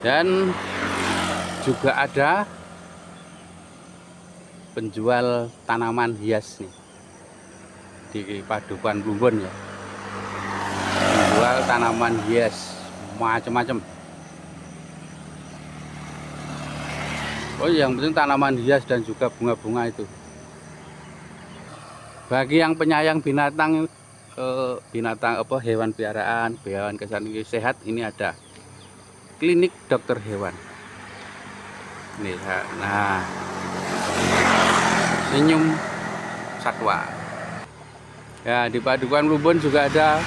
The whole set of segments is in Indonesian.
Dan juga ada penjual tanaman hias nih di Padukuhan Plumbon ya. Penjual tanaman hias macam-macam. Oh, yang penting tanaman hias dan juga bunga-bunga itu. Bagi yang penyayang binatang, binatang apa hewan piaraan, hewan kesayangan sehat, ini ada klinik dokter hewan. Nih, nah, senyum satwa. Ya, di Padukuhan Plumbon juga ada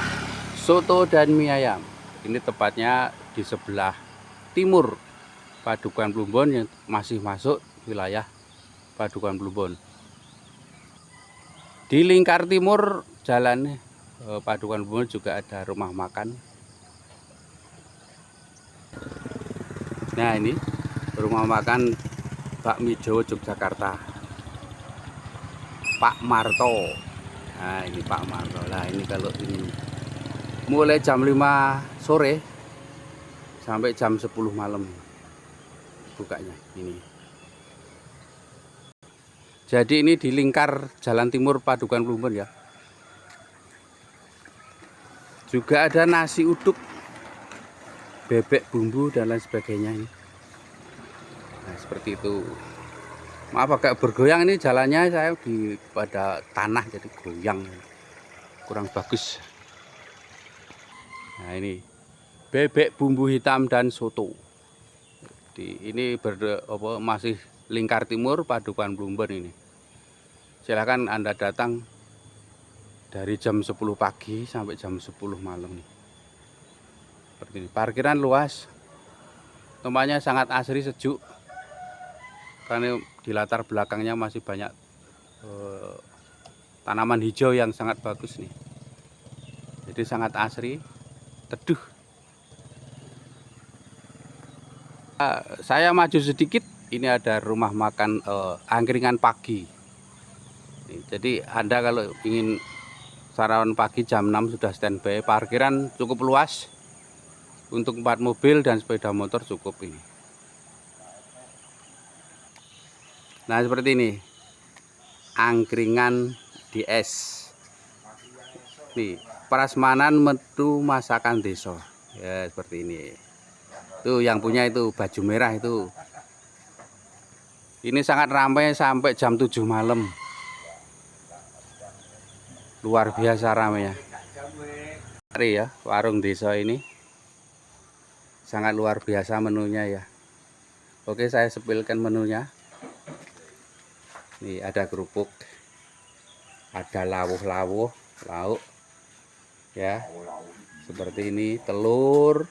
soto dan mie ayam. Ini tepatnya di sebelah timur Padukuhan Plumbon yang masih masuk wilayah Padukuhan Plumbon. Di lingkar timur jalan Padukuhan Plumbon juga ada rumah makan. Nah, ini rumah makan Bakmi Jawa Yogyakarta, Pak Marto. Nah, ini Pak Marto. Nah, ini kalau ingin mulai jam 5 sore sampai jam 10 malam bukanya ini. Jadi ini di lingkar jalan timur Padukuhan Plumbon ya. Juga ada nasi uduk, bebek bumbu dan lain sebagainya ini. Nah, seperti itu. Maaf agak bergoyang ini jalannya, saya di pada tanah jadi goyang, kurang bagus. Nah, ini bebek bumbu hitam dan soto. Ini masih lingkar timur Padukuhan Plumbon ini. Silahkan Anda datang dari jam 10 pagi sampai jam 10 malam nih. Seperti ini. Parkiran luas, tempatnya sangat asri, sejuk. Karena di latar belakangnya masih banyak tanaman hijau yang sangat bagus nih. Jadi sangat asri, teduh. Saya maju sedikit, ini ada rumah makan angkringan pagi. Jadi Anda kalau ingin sarapan pagi jam 6 sudah standby, parkiran cukup luas untuk 4 mobil dan sepeda motor cukup ini. Nah, seperti ini angkringan di es. Nih, prasmanan metu masakan desa. Ya, seperti ini. Tuh yang punya itu baju merah itu. Ini sangat ramai sampai jam 7 malam. Luar biasa ramai ya. Mari ya, warung desa ini. Sangat luar biasa menunya ya. Oke, saya sepilkan menunya. Nih ada kerupuk. Ada lawuh-lawuh, lauk. Ya. Seperti ini, telur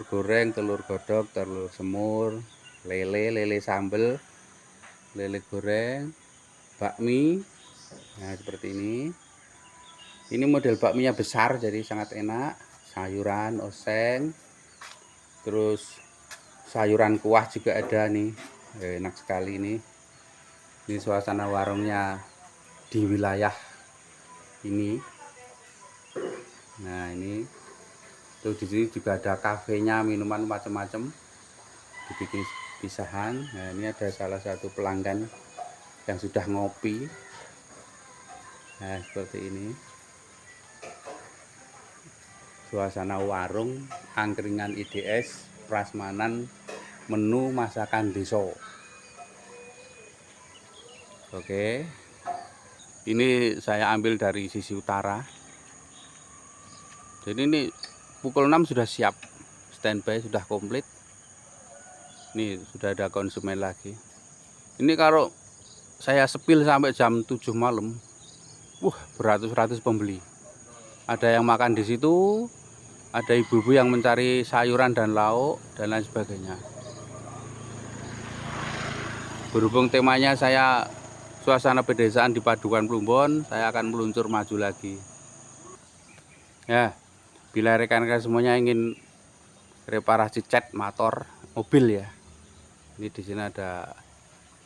goreng, telur godok, telur semur, lele sambel, lele goreng, bakmi. Nah, seperti ini. Ini model bakminya besar jadi sangat enak. Sayuran, oseng, terus sayuran kuah juga ada nih. Enak sekali ini. Ini suasana warungnya di wilayah ini. Nah, ini tuh di sini juga ada kafenya, minuman macam-macam dibikin pisahan. Nah, ini ada salah satu pelanggan yang sudah ngopi. Nah, seperti ini suasana warung angkringan IDS prasmanan menu masakan desa. Oke, ini saya ambil dari sisi utara. Jadi ini pukul 6 sudah siap standby, sudah komplit. Nih sudah ada konsumen lagi. Ini kalau saya sepil sampai jam 7 malam, beratus-ratus pembeli. Ada yang makan di situ, ada ibu-ibu yang mencari sayuran dan lauk dan lain sebagainya. Berhubung temanya saya suasana pedesaan di Padukuhan Plumbon, saya akan meluncur maju lagi. Ya, bila rekan-rekan semuanya ingin reparasi cat motor, mobil ya. Ini di sini ada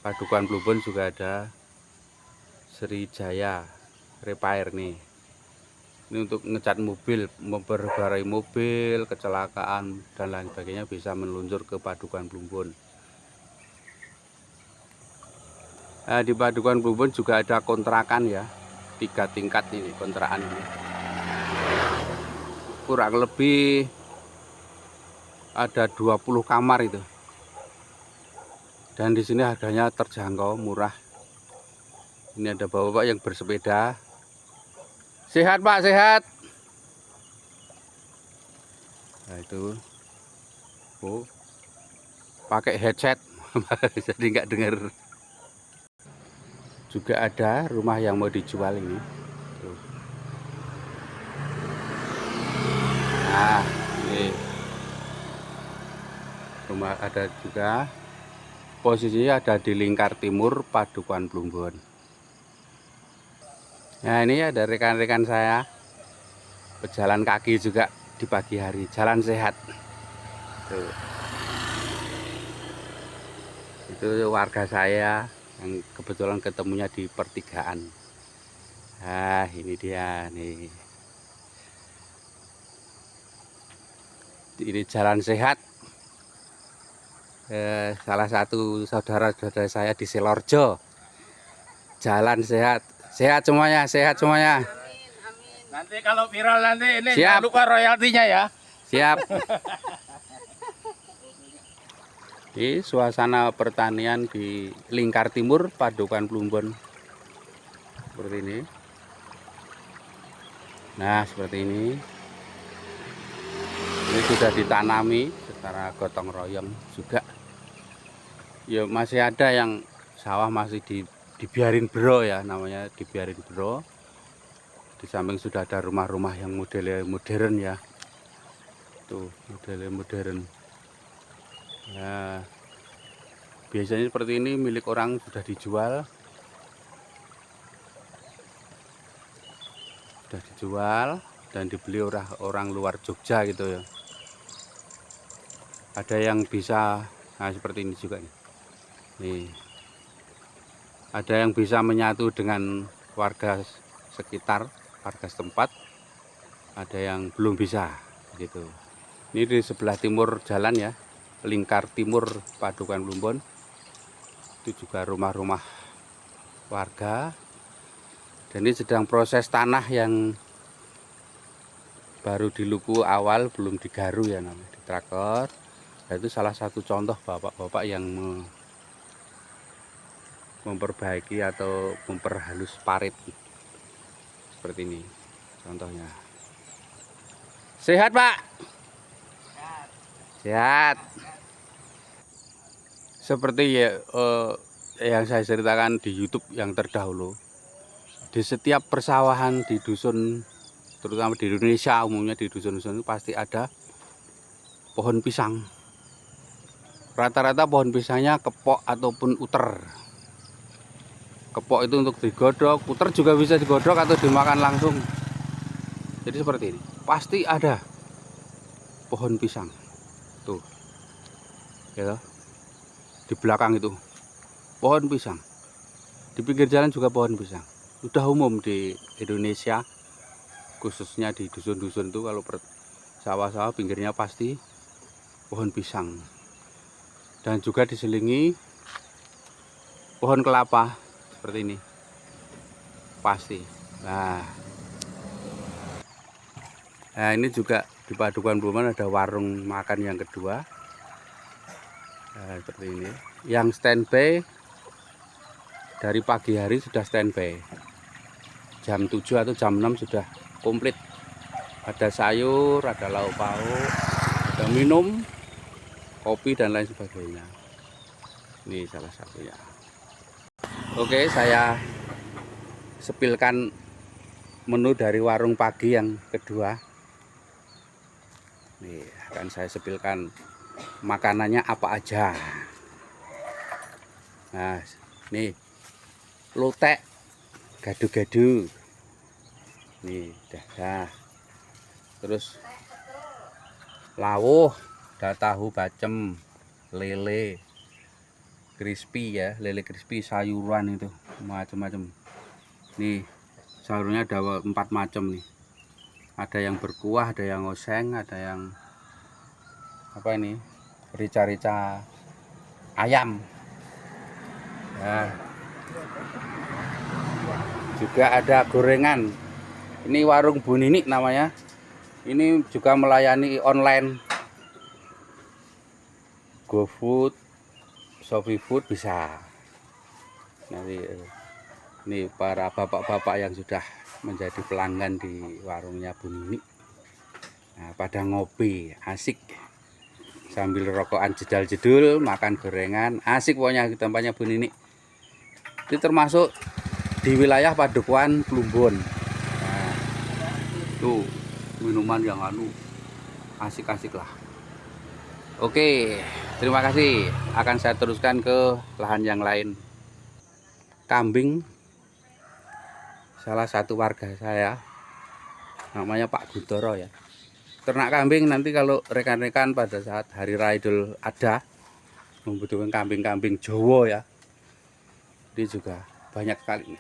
Padukuhan Plumbon, juga ada Sri Jaya Repair nih. Ini untuk ngecat mobil, memperbarai mobil, kecelakaan dan lain sebagainya bisa meluncur ke Padukuhan Plumbon. Nah, di Padukuhan Plumbon juga ada kontrakan ya, 3 tingkat ini kontrakan ini. Kurang lebih ada 20 kamar itu. Dan di sini harganya terjangkau, murah. Ini ada bapak-bapak yang bersepeda. Sehat Pak, sehat. Nah itu, oh, pakai headset, jadi nggak dengar. Juga ada rumah yang mau dijual ini. Tuh. Nah, ini rumah ada juga. Posisinya ada di lingkar timur Padukuhan Plumbon. Nah ini ada rekan-rekan saya berjalan kaki juga di pagi hari, jalan sehat. Tuh. Itu warga saya yang kebetulan ketemunya di pertigaan. Nah ini dia nih, ini jalan sehat. Salah satu saudara-saudara saya di Selorjo, jalan sehat, sehat semuanya, sehat semuanya. Nanti kalau viral nanti ini Siap. jangan lupa royaltinya ya. Siap. Ini suasana pertanian di lingkar timur Padukuhan Plumbon seperti ini. Nah seperti ini. Ini sudah ditanami secara gotong royong juga. Ya masih ada yang sawah masih dibiarin bro ya, namanya dibiarin bro. Di samping sudah ada rumah-rumah yang model modern ya. Tuh model modern. Nah, biasanya seperti ini milik orang sudah dijual. Sudah dijual dan dibeli orang luar Jogja gitu ya. Ada yang bisa, nah seperti ini juga nih. Nih. Ada yang bisa menyatu dengan warga sekitar, warga setempat. Ada yang belum bisa gitu. Ini di sebelah timur jalan ya, lingkar timur Padukuhan Plumbon. Itu juga rumah-rumah warga. Dan ini sedang proses tanah yang baru diluku awal, belum digaru ya namanya, di traktor. Nah, itu salah satu contoh bapak-bapak yang memperbaiki atau memperhalus parit seperti ini contohnya. Sehat Pak? Sehat. Seperti ya, yang saya ceritakan di YouTube yang terdahulu, di setiap persawahan di dusun, terutama di Indonesia umumnya di dusun-dusun itu pasti ada pohon pisang. Rata-rata pohon pisangnya kepok ataupun uter. Kepok itu untuk digodok, uter juga bisa digodok atau dimakan langsung. Jadi seperti ini, pasti ada pohon pisang. Tuh, ya, di belakang itu pohon pisang. Di pinggir jalan juga pohon pisang. Udah umum di Indonesia, khususnya di dusun-dusun itu kalau sawah-sawah pinggirnya pasti pohon pisang. Dan juga diselingi pohon kelapa seperti ini, pasti. Nah ini juga di Padukuhan Plumbon ada warung makan yang kedua. Nah, seperti ini. Yang standby dari pagi hari sudah standby. Jam 7 atau jam 6 sudah komplit. Ada sayur, ada lauk pauk, ada minum, kopi dan lain sebagainya. Ini salah satunya. Oke, saya sepilkan menu dari warung pagi yang kedua. Nih, akan saya sepilkan makanannya apa aja. Nah, nih lotek, gado-gado. Nih, dah. Terus lawuh, ada tahu bacem, lele crispy ya, lele crispy, sayuran itu macam-macam. Nih sayurnya ada 4 macam nih. Ada yang berkuah, ada yang oseng, ada yang apa ini? Rica-rica ayam. Ya. Juga ada gorengan. Ini warung Bu Nini namanya. Ini juga melayani online. GoFood, ShopeeFood bisa. Nanti ini para bapak-bapak yang sudah menjadi pelanggan di warungnya Bu Nini. Nah, pada ngopi, asik. Sambil rokokan jedal-jedul, makan gorengan, asik pokoknya di tempatnya Bu Nini. Ini termasuk di wilayah Padukuhan Plumbon. Nah, tuh minuman yang asik-asik lah. Oke, terima kasih. Akan saya teruskan ke lahan yang lain. Kambing salah satu warga saya, namanya Pak Gudoro ya. Ternak kambing nanti kalau rekan-rekan pada saat hari raya Idul Adha membutuhkan kambing-kambing Jawa ya. Ini juga banyak sekali.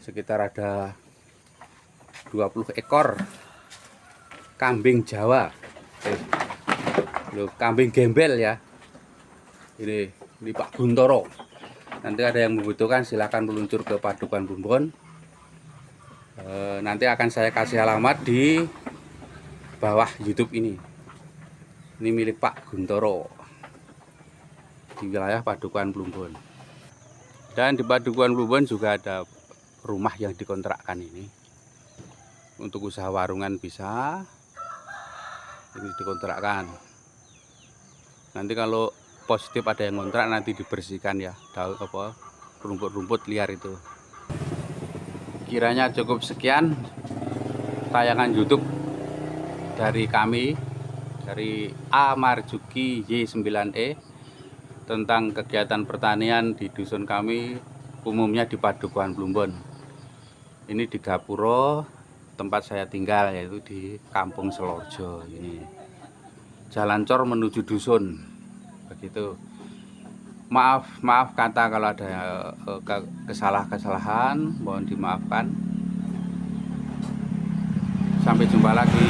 Sekitar ada 20 ekor kambing Jawa. Loh, kambing gembel ya. Ini Pak Guntoro. Nanti ada yang membutuhkan silahkan meluncur ke Padukuhan Plumbon. Nanti akan saya kasih alamat di bawah YouTube ini. Ini milik Pak Guntoro di wilayah Padukuhan Plumbon. Dan di Padukuhan Plumbon juga ada rumah yang dikontrakkan ini. Untuk usaha warungan bisa. Ini dikontrakkan. Nanti kalau positif ada yang kontrak nanti dibersihkan ya. Daun apa rumput-rumput liar itu. Kiranya cukup sekian tayangan YouTube dari kami, dari A Marjuki Y9E tentang kegiatan pertanian di dusun kami, umumnya di Padukuhan Plumbon. Ini di Gapuro, tempat saya tinggal, yaitu di Kampung Selorjo. Ini jalan cor menuju dusun, begitu. Maaf kata kalau ada kesalahan, mohon dimaafkan. Sampai jumpa lagi.